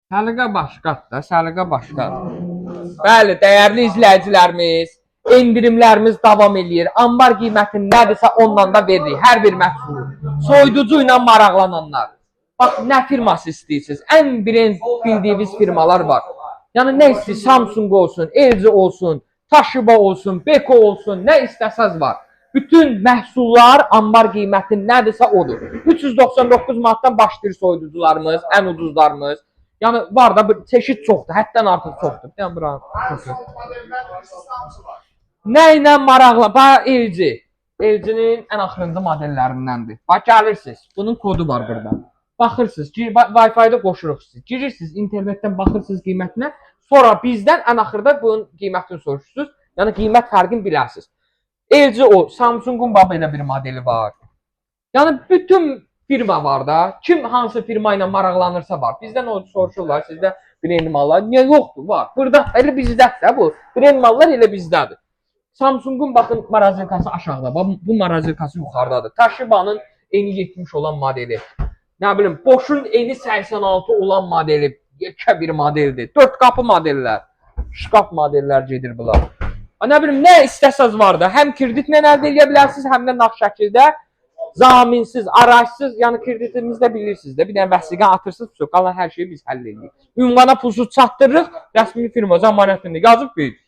Səliqə başqadır da, səliqə başqadır. Bəli, dəyərli izləyicilərimiz, endirimlərimiz davam eləyir. Ambar qiyməti nədirsə ondan da veririk. Hər bir məhsulu. Soyuducu ilə maraqlananlar. Bax, nə firması istəyirsiniz? Ən bildiyiniz firmalar var. Yəni, nə istəyirsiniz? Samsung olsun, LG olsun, Toshiba olsun, Beko olsun, nə istəsəz var. Bütün məhsullar ambar qiyməti nədirsə odur. 399 manatdan başlayır soyuducularımız, ən ucuzlarımız. Yəni var da bir çeşid çoxdur, həddən artıq çoxdur. Yəni bura. Nə ilə maraqla? Bax LG. LG-nin ən axırıncı modellərindəndir. Bax gəlirsiniz. Bunun kodu var burada. Baxırsınız, Wi-Fi-də qoşuruq siz. Girirsiniz, internetdən baxırsınız qiymətinə. Sonra bizdən ən axırda bunun qiymətini soruşursunuz. Yəni qiymət fərqini bilərsiniz. LG o, Samsung-un belə bir modeli var. Yəni bütün firma var da. Kim hansı firma ilə maraqlanırsa var. Bizdən o soruşurlar, sizdə brend mallar. Niyə yoxdur? Var. Burada elə bizdədir bu. Brend mallar elə bizdədir. Samsung-un baxın marazilkası aşağıda. Bu marazilkası yuxarıdadır. Toshiba'nın eni 70 olan modeli. Nə bilim, Bosch'un eni 86 olan modeli. Yekə bir modeldir. 4 qapı modellər. Şkaf modellər gedir bunlar. Nə bilim, nə istəsəz var da. Həm kreditlə əldə edə bilərsiniz, həm də nağd şəkildə zaminsiz, araçsız, yəni kreditimizi də bilirsiniz də. Bir dənə vəsiqə atırsınız, qalan hər şeyi biz həll edirik. Ünvana pulsuz çatdırırıq, rəsmi firma zəmanətində yazıb veririk.